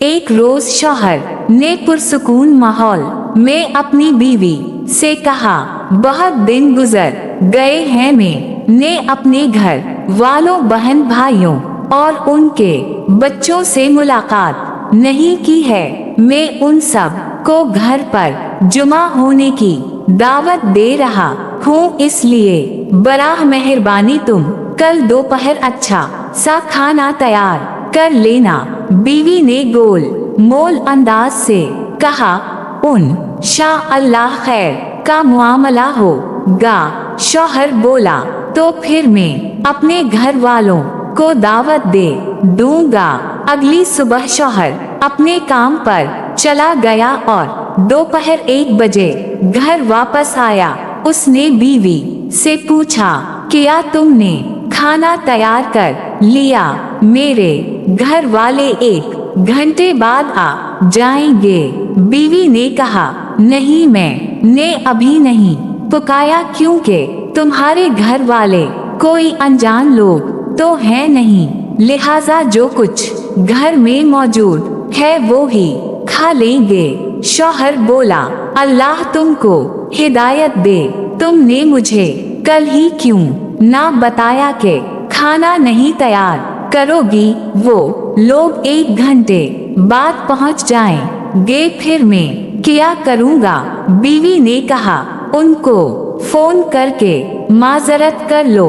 एक रोज शौहर ने पुरसुकून माहौल में अपनी बीवी से कहा, बहुत दिन गुजर गए हैं, मैंने अपने घर वालों, बहन भाइयों और उनके बच्चों से मुलाकात नहीं की है। मैं उन सब को घर पर जुमा होने की दावत दे रहा हूँ, इसलिए बराह मेहरबानी तुम कल दोपहर अच्छा सा खाना तैयार कर लेना। बीवी ने गोल मोल अंदाज से कहा, शाह अल्लाह खैर का मामला होगा। शौहर बोला, तो फिर मैं अपने घर वालों को दावत दे दूंगा। अगली सुबह शौहर अपने काम पर चला गया और दोपहर 1 बजे घर वापस आया। उसने बीवी से पूछा, क्या तुमने खाना तैयार कर लिया? मेरे घर वाले 1 घंटे बाद आ जाएंगे। बीवी ने कहा, नहीं, मैंने अभी नहीं पकाया, क्योंकि तुम्हारे घर वाले कोई अनजान लोग तो है नहीं, लिहाजा जो कुछ घर में मौजूद है वो ही खा लेंगे। शौहर बोला, अल्लाह तुमको हिदायत दे, तुमने मुझे कल ही क्यों ना बताया कि खाना नहीं तैयार करोगी? वो लोग 1 घंटे बाद पहुंच जाएंगे, फिर मैं क्या करूंगा? बीवी ने कहा, उनको फोन करके माजरत कर लो,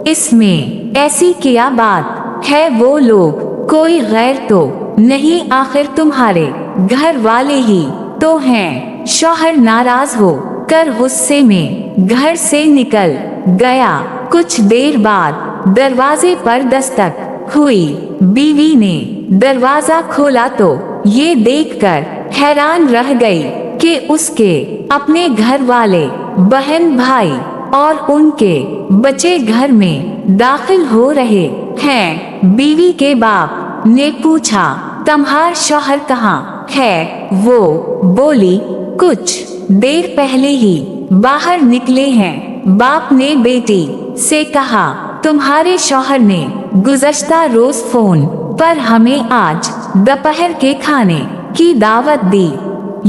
इसमें ऐसी क्या बात है? वो लोग कोई गैर तो नहीं, आखिर तुम्हारे घर वाले ही तो हैं। शौहर नाराज हो कर गुस्से में घर से निकल गया। कुछ देर बाद दरवाजे पर दस्तक हुई। बीवी ने दरवाजा खोला तो ये देखकर हैरान रह गई कि उसके अपने घर वाले, बहन भाई और उनके बच्चे घर में दाखिल हो रहे हैं। बीवी के बाप ने पूछा, तुम्हारा शौहर कहाँ है? वो बोली, कुछ देर पहले ही बाहर निकले हैं। बाप ने बेटी से कहा, तुम्हारे शौहर ने गुज़श्ता रोज फोन पर हमें आज दोपहर के खाने की दावत दी।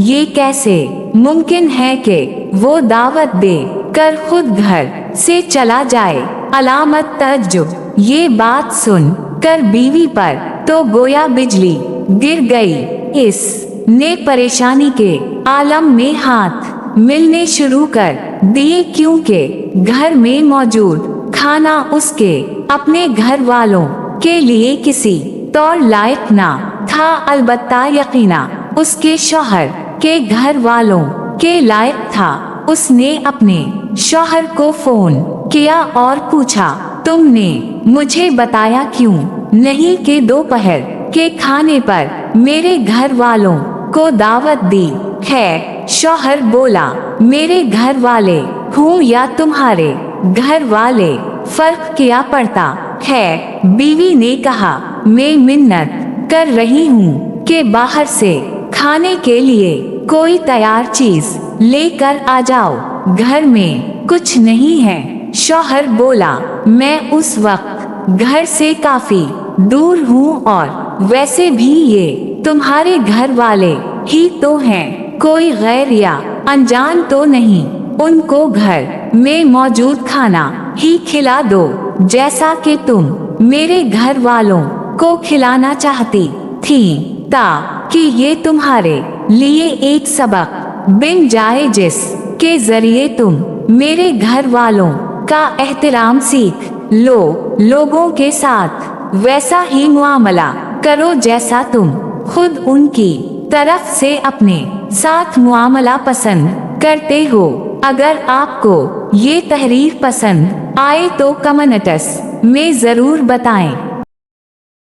ये कैसे मुमकिन है कि वो दावत दे कर खुद घर से चला जाए? अलामत तअज्जुब। ये बात सुन कर बीवी पर तो गोया बिजली गिर गई। इसने परेशानी के आलम में हाथ मिलने शुरू कर दिए, क्योंकि घर में मौजूद खाना उसके अपने घर वालों के लिए किसी तौर लायक ना था। अलबत्ता यकीना उसके शौहर के घर वालों के लायक था। उसने अपने शौहर को फोन किया और पूछा, तुमने मुझे बताया क्यों नहीं कि दोपहर के खाने पर मेरे घर वालों को दावत दी है? शौहर बोला, मेरे घर वाले हूँ या तुम्हारे घर वाले, फर्क क्या पड़ता है? बीवी ने कहा, मैं मिन्नत कर रही हूँ कि बाहर से खाने के लिए कोई तैयार चीज लेकर आ जाओ, घर में कुछ नहीं है। शौहर बोला, मैं उस वक्त घर से काफी दूर हूँ और वैसे भी ये तुम्हारे घर वाले ही तो हैं, कोई गैर या अनजान तो नहीं। उनको घर में मौजूद खाना ही खिला दो, जैसा कि तुम मेरे घर वालों को खिलाना चाहती थी, ताकि ये तुम्हारे लिए एक सबक बन जाए, जिसके जरिए तुम मेरे घर वालों का एहतराम सीख लो। लोगों के साथ वैसा ही मुआमला करो जैसा तुम खुद उनकी तरफ से अपने साथ मुआमला पसंद करते हो। अगर आपको ये तहरीर पसंद आए तो कमेंट्स में जरूर बताएं।